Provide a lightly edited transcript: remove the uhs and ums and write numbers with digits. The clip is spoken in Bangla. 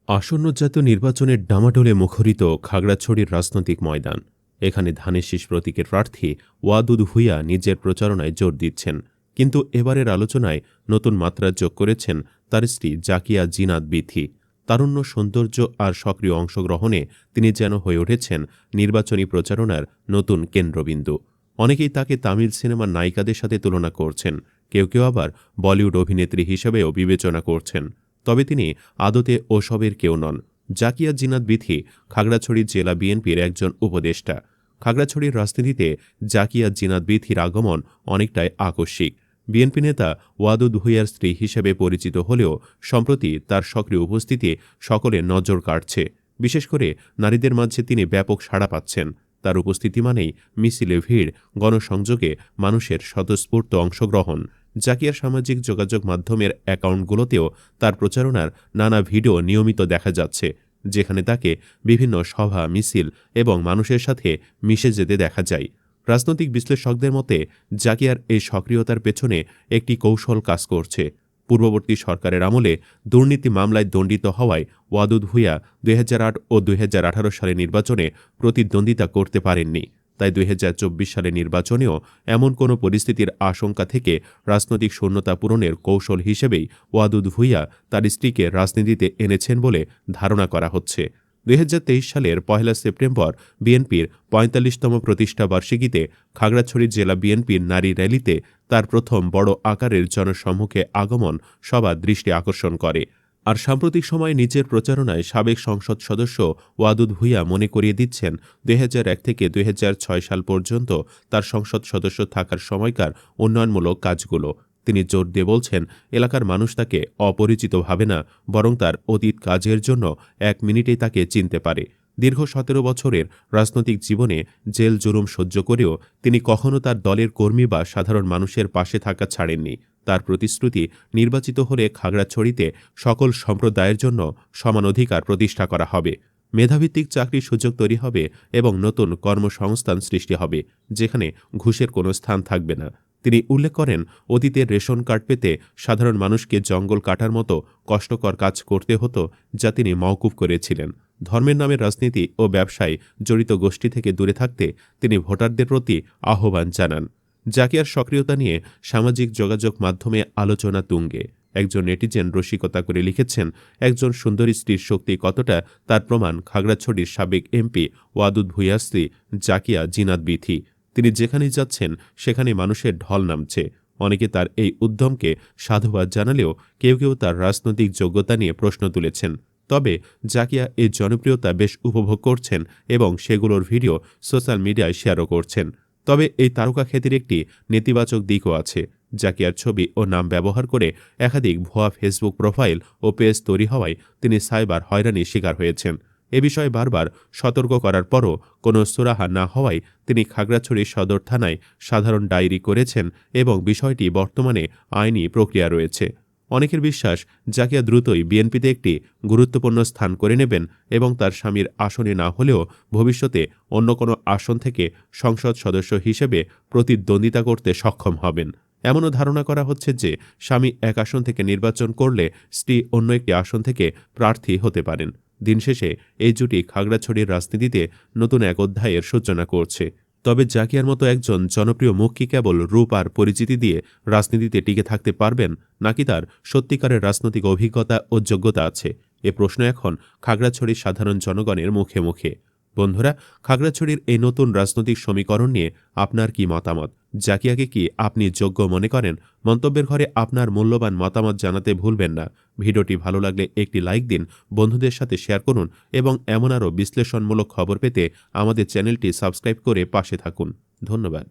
আসন্ন জাতীয় নির্বাচনের ডামাডোলে মুখরিত খাগড়াছড়ির রাজনৈতিক ময়দান। এখানে ধানের শীষ প্রতীকের প্রার্থী ওয়াদুদ ভূঁইয়া নিজের প্রচারণায় জোর দিচ্ছেন। কিন্তু এবারের আলোচনায় নতুন মাত্রা যোগ করেছেন তার স্ত্রী জাকিয়া জিনাত বিথি। তারুণ্য, সৌন্দর্য আর সক্রিয় অংশগ্রহণে তিনি যেন হয়ে উঠেছেন নির্বাচনী প্রচারণার নতুন কেন্দ্রবিন্দু। অনেকেই তাকে তামিল সিনেমার নায়িকাদের সাথে তুলনা করছেন, কেউ কেউ আবার বলিউড অভিনেত্রী হিসেবেও বিবেচনা করছেন। তবে তিনি আদতে ওসবের কেউ নন। জাকিয়া জিনাত বিথি খাগড়াছড়ি জেলা বিএনপির একজন উপদেষ্টা। খাগড়াছড়ির রাজনীতিতে জাকিয়া জিনাত বিথির আগমন অনেকটাই আকস্মিক। বিএনপি নেতা ওয়াদুদ ভূঁইয়ার স্ত্রী হিসেবে পরিচিত হলেও সম্প্রতি তার সক্রিয় উপস্থিতি সকলের নজর কাড়ছে। বিশেষ করে নারীদের মাঝে তিনি ব্যাপক সাড়া পাচ্ছেন। তার উপস্থিতি মানেই মিছিলে ভিড়, গণসংযোগে মানুষের স্বতঃস্ফূর্ত অংশগ্রহণ। জাকিয়ার সামাজিক যোগাযোগ মাধ্যমের অ্যাকাউন্টগুলোতেও তার প্রচারণার নানা ভিডিও নিয়মিত দেখা যাচ্ছে, যেখানে তাকে বিভিন্ন সভা, মিছিল এবং মানুষের সাথে মিশে যেতে দেখা যায়। রাজনৈতিক বিশ্লেষকদের মতে জাকিয়ার এই সক্রিয়তার পেছনে একটি কৌশল কাজ করছে। পূর্ববর্তী সরকারের আমলে দুর্নীতি মামলায় দণ্ডিত হওয়ায় ওয়াদুদ ভূঁইয়া ২০০৮ ও ২০১৮ সালে নির্বাচনে প্রতিদ্বন্দ্বিতা করতে পারেননি। তাই ২০২৪ সালে নির্বাচনেও এমন কোনো পরিস্থিতির আশঙ্কা থেকে রাজনৈতিক শূন্যতা পূরণের কৌশল হিসেবেই ওয়াদুদ ভূঁইয়া তার স্ত্রীকে রাজনীতিতে এনেছেন বলে ধারণা করা হচ্ছে। ২০২৩ সালের ১ সেপ্টেম্বর বিএনপির ৪৫তম প্রতিষ্ঠা বার্ষিকীতে খাগড়াছড়ি জেলা বিএনপির নারী র্যালিতে তার প্রথম বড় আকারের জনসম্মুখে আগমন সবার দৃষ্টি আকর্ষণ করে। আর সাম্প্রতিক সময়ে নিজের প্রচারণায় সাবেক সংসদ সদস্য ওয়াদুদ ভূঁইয়া মনে করিয়ে দিচ্ছেন ২০০১ থেকে ২০০৬ সাল পর্যন্ত তার সংসদ সদস্য থাকার সময়কার উন্নয়নমূলক কাজগুলো। তিনি জোর দিয়ে বলছেন, এলাকার মানুষ তাকে অপরিচিত ভাবে না, বরং তার অতীত কাজের জন্য ১ মিনিটেই তাকে চিনতে পারে। দীর্ঘ ১৭ বছরের রাজনৈতিক জীবনে জেল জুলুম সহ্য করেও তিনি কখনো তার দলের কর্মী বা সাধারণ মানুষের পাশে থাকা ছাড়েননি। তার প্রতিশ্রুতি, নির্বাচিত হলে খাগড়াছড়িতে সকল সম্প্রদায়ের জন্য সমান অধিকার প্রতিষ্ঠা করা হবে, মেধাভিত্তিক চাকরির সুযোগ তৈরি হবে এবং নতুন কর্মসংস্থান সৃষ্টি হবে, যেখানে ঘুষের কোনো স্থান থাকবে না। তিনি উল্লেখ করেন, অতীতের রেশন কার্ড পেতে সাধারণ মানুষকে জঙ্গল কাটার মতো কষ্টকর কাজ করতে হতো, যা তিনি মওকুফ করেছিলেন। ধর্মের নামে রাজনীতি ও ব্যবসায় জড়িত গোষ্ঠী থেকে দূরে থাকতে তিনি ভোটারদের প্রতি আহ্বান জানান। জাকিয়ার সক্রিয়তা নিয়ে সামাজিক যোগাযোগ মাধ্যমে আলোচনা তুঙ্গে। একজন নেটিজেন রসিকতা করে লিখেছেন, একজন সুন্দরী স্ত্রীর শক্তি কতটা তার প্রমাণ খাগড়াছড়ির সাবেক এমপি ওয়াদুদ ভূঁইয়ার স্ত্রী জাকিয়া জিনাত বিথি। তিনি যেখানেই যাচ্ছেন সেখানে মানুষের ঢল নামছে। অনেকে তার এই উদ্যমকে সাধুবাদ জানালেও কেউ কেউ তার রাজনৈতিক যোগ্যতা নিয়ে প্রশ্ন তুলেছেন। তবে জাকিয়া এই জনপ্রিয়তা বেশ উপভোগ করছেন এবং সেগুলোর ভিডিও সোশ্যাল মিডিয়ায় শেয়ারও করছেন। তবে এই তারকা খ্যাতির একটি নেতিবাচক দিকও আছে। জাকিয়ার ছবি ও নাম ব্যবহার করে একাধিক ভুয়া ফেসবুক প্রোফাইল ও পেজ তৈরি হওয়ায় তিনি সাইবার হয়রানির শিকার হয়েছেন। এ বিষয়ে বারবার সতর্ক করার পরও কোনো সুরাহা না হওয়ায় তিনি খাগড়াছড়ি সদর থানায় সাধারণ ডায়েরি করেছেন এবং বিষয়টি বর্তমানে আইনি প্রক্রিয়া রয়েছে। অনেকের বিশ্বাস, জাকিয়া দ্রুতই বিএনপিতে একটি গুরুত্বপূর্ণ স্থান করে নেবেন এবং তার স্বামীর আসনে না হলেও ভবিষ্যতে অন্য কোনো আসন থেকে সংসদ সদস্য হিসেবে প্রতিদ্বন্দ্বিতা করতে সক্ষম হবেন। এমনও ধারণা করা হচ্ছে যে স্বামী এক আসন থেকে নির্বাচন করলে স্ত্রী অন্য একটি আসন থেকে প্রার্থী হতে পারেন। দিন শেষে এই জুটি খাগড়াছড়ির রাজনীতিতে নতুন এক অধ্যায়ের সূচনা করছে। তবে জাকিয়ার মতো একজন জনপ্রিয় মুখ কি কেবল রূপ আর পরিচিতি দিয়ে রাজনীতিতে টিকে থাকতে পারবেন, নাকি তার সত্যিকারের রাজনৈতিক অভিজ্ঞতা ও যোগ্যতা আছে? এ প্রশ্ন এখন খাগড়াছড়ির সাধারণ জনগণের মুখে মুখে। বন্ধুরা, খাগড়াছড়ির এই নতুন রাজনৈতিক সমীকরণ নিয়ে আপনার কি মতামত? জাকিয়াকে কি আপনি যোগ্য মনে করেন? মন্তব্যের ঘরে আপনার মূল্যবান মতামত জানাতে ভুলবেন না। ভিডিওটি ভালো লাগলে একটি লাইক দিন, বন্ধুদের সাথে শেয়ার করুন এবং এমন আরও বিশ্লেষণমূলক খবর পেতে আমাদের চ্যানেলটি সাবস্ক্রাইব করে পাশে থাকুন। ধন্যবাদ।